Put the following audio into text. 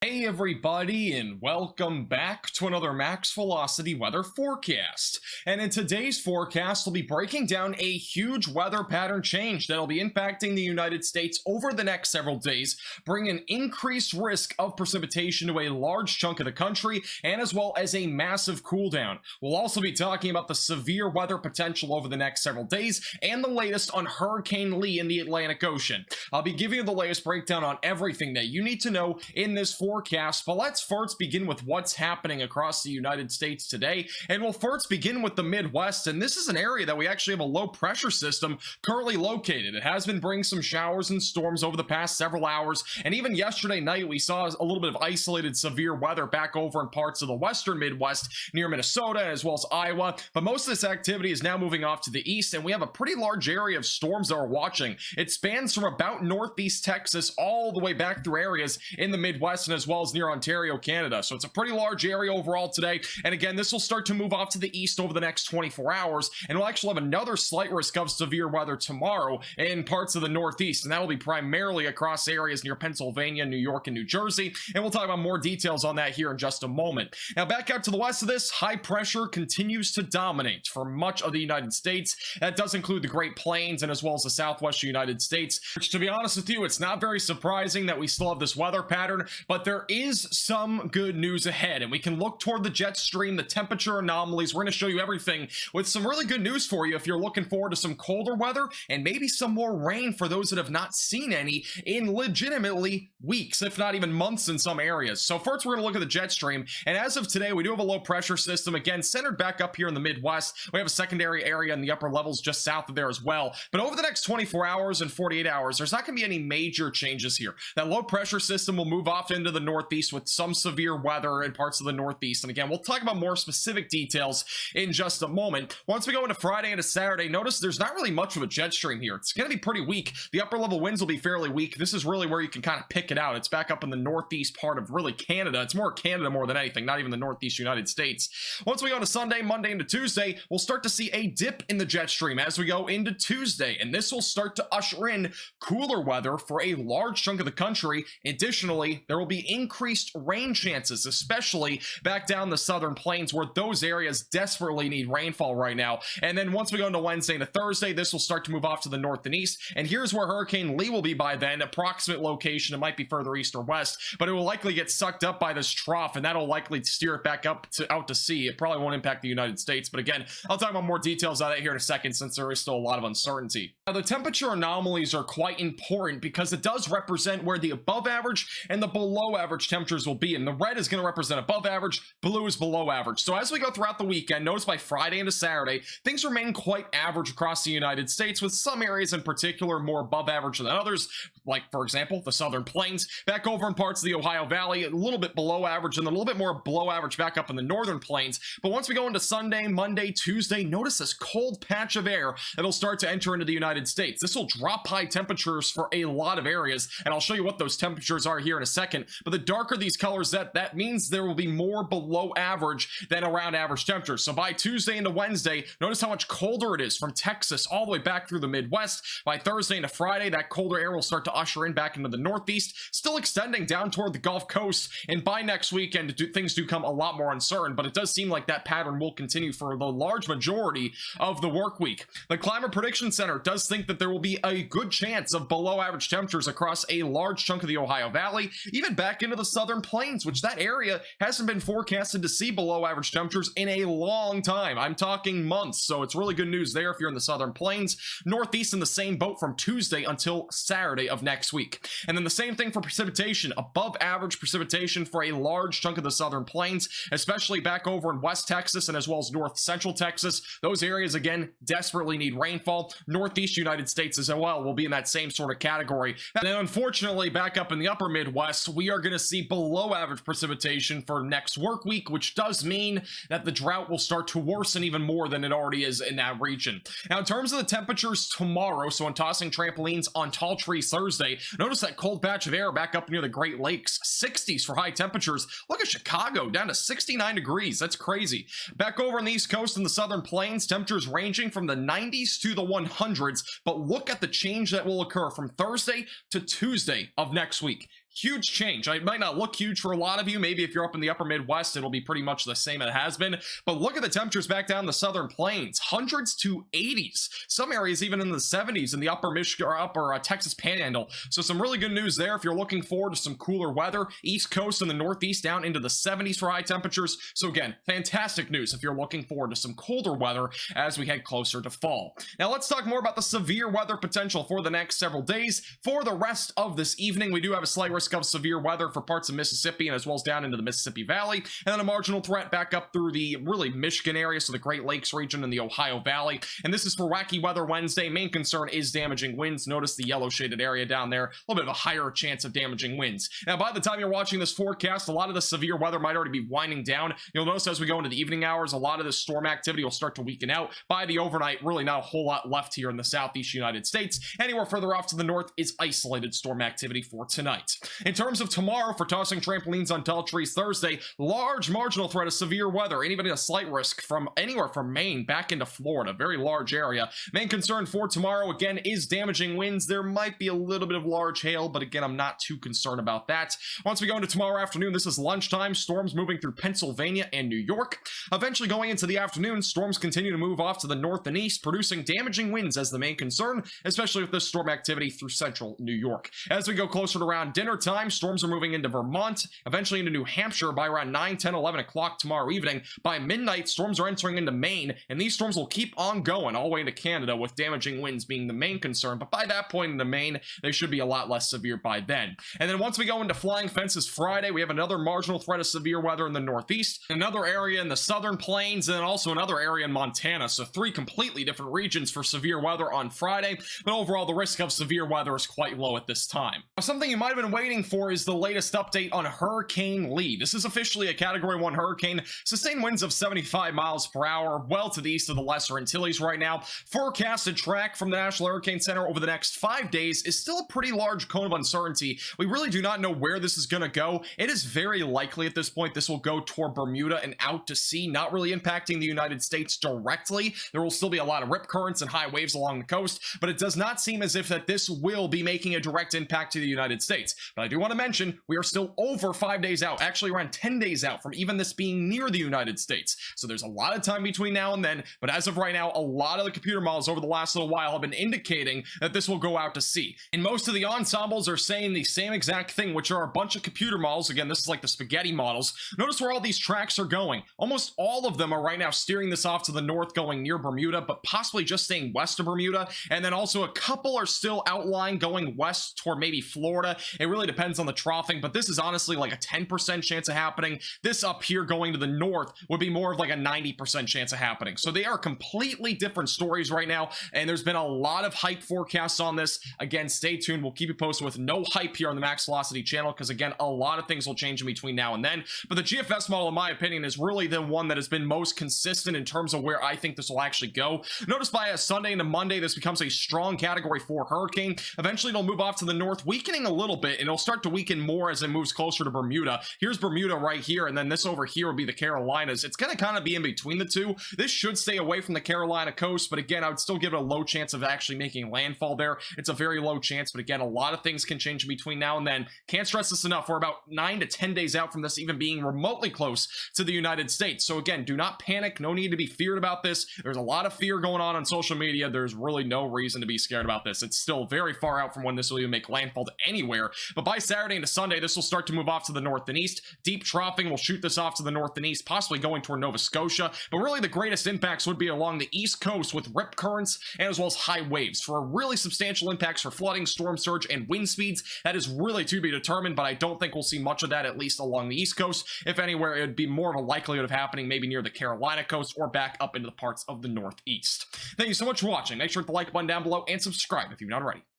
Hey everybody, and welcome back to another max velocity weather forecast. And in today's forecast, we'll be breaking down a huge weather pattern change that'll be impacting the United States over the next several days, bringing an increased risk of precipitation to a large chunk of the country, and as well as a massive cool down. We'll also be talking about the severe weather potential over the next several days, and the latest on Hurricane Lee in the Atlantic Ocean. I'll be giving you the latest breakdown on everything that you need to know in this forecast, but let's first begin with what's happening across the United States today, and we'll first begin with the Midwest. And this is an area that we actually have a low pressure system currently located. It has been bringing some showers and storms over the past several hours, and even yesterday night we saw a little bit of isolated severe weather back over in parts of the western Midwest near Minnesota as well as Iowa, but most of this activity is now moving off to the east, and we have a pretty large area of storms that we're watching. It spans from about northeast Texas all the way back through areas in the Midwest and as well as near Ontario, Canada. So it's a pretty large area overall today. And again, this will start to move off to the east over the next 24 hours. And we'll actually have another slight risk of severe weather tomorrow in parts of the Northeast. And that will be primarily across areas near Pennsylvania, New York, and New Jersey. And we'll talk about more details on that here in just a moment. Now, back out to the west of this, high pressure continues to dominate for much of the United States. That does include the Great Plains and as well as the southwestern United States, which, to be honest with you, it's not very surprising that we still have this weather pattern, but there is some good news ahead, and we can look toward the jet stream, the temperature anomalies. We're going to show you everything with some really good news for you if you're looking forward to some colder weather and maybe some more rain for those that have not seen any in legitimately weeks, if not even months in some areas. So first, we're going to look at the jet stream, and as of today, we do have a low pressure system, again, centered back up here in the Midwest. We have a secondary area in the upper levels just south of there as well. But over the next 24 hours and 48 hours, there's not going to be any major changes here. That low pressure system will move off into the northeast with some severe weather in parts of the Northeast. And again, we'll talk about more specific details in just a moment. Once we go into Friday into Saturday, notice there's not really much of a jet stream here. It's going to be pretty weak. The upper level winds will be fairly weak. This is really where you can kind of pick it out. It's back up in the northeast part of really Canada. It's more Canada more than anything, not even the northeast United States. Once we go to Sunday, Monday into Tuesday, we'll start to see a dip in the jet stream as we go into Tuesday, and this will start to usher in cooler weather for a large chunk of the country. Additionally, there will be increased rain chances, especially back down the southern plains where those areas desperately need rainfall right now. And then once we go into Wednesday to Thursday, this will start to move off to the north and east. And here's where Hurricane Lee will be by then, approximate location. It might be further east or west, but it will likely get sucked up by this trough, and that'll likely steer it back up to out to sea. It probably won't impact the United States, but again, I'll talk about more details on that here in a second since there is still a lot of uncertainty. Now, the temperature anomalies are quite important because it does represent where the above average and the below average temperatures will be, and the red is going to represent above average, blue is below average. So as we go throughout the weekend, notice by Friday into Saturday, things remain quite average across the United States, with some areas in particular more above average than others, like for example the southern plains. Back over in parts of the Ohio Valley, a little bit below average, and then a little bit more below average back up in the northern plains. But once we go into Sunday, Monday, Tuesday, notice this cold patch of air that'll start to enter into the United States. This will drop high temperatures for a lot of areas, and I'll show you what those temperatures are here in a second. But the darker these colors, that means there will be more below average than around average temperatures. So by Tuesday into Wednesday, notice how much colder it is from Texas all the way back through the Midwest. By Thursday into Friday, that colder air will start to usher in back into the Northeast, still extending down toward the Gulf Coast. And by next weekend, things do come a lot more uncertain, but it does seem like that pattern will continue for the large majority of the work week. The Climate Prediction Center does think that there will be a good chance of below average temperatures across a large chunk of the Ohio Valley, even back into the southern plains, which that area hasn't been forecasted to see below average temperatures in a long time. I'm talking months, so it's really good news there if you're in the southern plains. Northeast in the same boat from Tuesday until Saturday of next week. And then the same thing for precipitation, above average precipitation for a large chunk of the southern plains, especially back over in West Texas and as well as North Central Texas. Those areas, again, desperately need rainfall. Northeast United States as well will be in that same sort of category. And then unfortunately, back up in the upper Midwest, we are going to see below average precipitation for next work week, which does mean that the drought will start to worsen even more than it already is in that region. Now, in terms of the temperatures tomorrow, so on tossing trampolines on tall trees Thursday, notice that cold patch of air back up near the Great Lakes, 60s for high temperatures. Look at Chicago, down to 69 degrees. That's crazy. Back over on the East Coast and the Southern Plains, temperatures ranging from the 90s to the 100s, but look at the change that will occur from Thursday to Tuesday of next week. huge change. It might not look huge for a lot of you. Maybe if you're up in the upper Midwest, it'll be pretty much the same as it has been. But look at the temperatures back down the southern plains, hundreds to 80s. Some areas even in the 70s in the upper Michigan or upper Texas Panhandle. So some really good news there if you're looking forward to some cooler weather. East Coast and the Northeast down into the 70s for high temperatures. So again, fantastic news if you're looking forward to some colder weather as we head closer to fall. Now let's talk more about the severe weather potential for the next several days. For the rest of this evening, we do have a slight risk of severe weather for parts of Mississippi and as well as down into the Mississippi Valley, and then a marginal threat back up through the really Michigan area, so the Great Lakes region and the Ohio Valley. And this is for wacky weather Wednesday. Main concern is damaging winds. Notice the yellow shaded area down there, a little bit of a higher chance of damaging winds. Now by the time you're watching this forecast, a lot of the severe weather might already be winding down. You'll notice as we go into the evening hours, a lot of the storm activity will start to weaken out. By the overnight, really not a whole lot left here in the southeast United States. Anywhere further off to the north is isolated storm activity for tonight. In terms of tomorrow, for tossing trampolines on tall trees Thursday, large marginal threat of severe weather, and even a slight risk from anywhere from Maine back into Florida, very large area. Main concern for tomorrow, again, is damaging winds. There might be a little bit of large hail, but again, I'm not too concerned about that. Once we go into tomorrow afternoon, this is lunchtime, storms moving through Pennsylvania and New York. Eventually going into the afternoon, storms continue to move off to the north and east, producing damaging winds as the main concern, especially with this storm activity through central New York. As we go closer to around dinner time, storms are moving into Vermont, eventually into New Hampshire by around 9, 10, 11 o'clock tomorrow evening. By midnight, storms are entering into Maine, and these storms will keep on going all the way into Canada, with damaging winds being the main concern. But by that point into Maine, they should be a lot less severe by then. And then once we go into flying fences Friday, we have another marginal threat of severe weather in the northeast, another area in the southern plains, and then also another area in Montana. So 3 completely different regions for severe weather on Friday, but overall the risk of severe weather is quite low at this time. Now, something you might have been waiting for is the latest update on Hurricane Lee. This is officially a Category 1 hurricane, sustained winds of 75 miles per hour, well to the east of the Lesser Antilles right now. Forecasted track from the National Hurricane Center over the next 5 days is still a pretty large cone of uncertainty. We really do not know where this is going to go. It is very likely at this point this will go toward Bermuda and out to sea, not really impacting the United States directly. There will still be a lot of rip currents and high waves along the coast, but it does not seem as if that this will be making a direct impact to the United States. But I do want to mention, we are still over 5 days out, actually around 10 days out from even this being near the United States. So there's a lot of time between now and then, but as of right now, a lot of the computer models over the last little while have been indicating that this will go out to sea. And most of the ensembles are saying the same exact thing, which are a bunch of computer models. Again, this is like the spaghetti models. Notice where all these tracks are going. Almost all of them are right now steering this off to the north, going near Bermuda, but possibly just staying west of Bermuda. And then also a couple are still outlying going west toward maybe Florida. It really depends on the troughing, but this is honestly like a 10% chance of happening. This up here going to the north would be more of like a 90% chance of happening. So they are completely different stories right now, and there's been a lot of hype forecasts on this. Again, stay tuned. We'll keep you posted with no hype here on the Max Velocity channel, because again, a lot of things will change in between now and then. But the GFS model, in my opinion, is really the one that has been most consistent in terms of where I think this will actually go. Notice by a Sunday into Monday, this becomes a strong Category 4 hurricane. Eventually, it'll move off to the north, weakening a little bit, and it'll start to weaken more as it moves closer to Bermuda. Here's Bermuda right here, and then this over here will be the Carolinas. It's going to kind of be in between the two. This should stay away from the Carolina coast, but again, I would still give it a low chance of actually making landfall there. It's a very low chance, but again, a lot of things can change in between now and then. Can't stress this enough. We're about 9 to 10 days out from this even being remotely close to the United States. So again, do not panic. No need to be feared about this. There's a lot of fear going on social media. There's really no reason to be scared about this. It's still very far out from when this will even make landfall to anywhere. But by Saturday into Sunday, this will start to move off to the north and east. Deep troughing will shoot this off to the north and east, possibly going toward Nova Scotia. But really the greatest impacts would be along the east coast with rip currents and as well as high waves. For really substantial impacts for flooding, storm surge, and wind speeds, that is really to be determined, but I don't think we'll see much of that, at least along the east coast. If anywhere, it would be more of a likelihood of happening maybe near the Carolina coast or back up into the parts of the northeast. Thank you so much for watching. Make sure to hit the like button down below and subscribe if you've not already.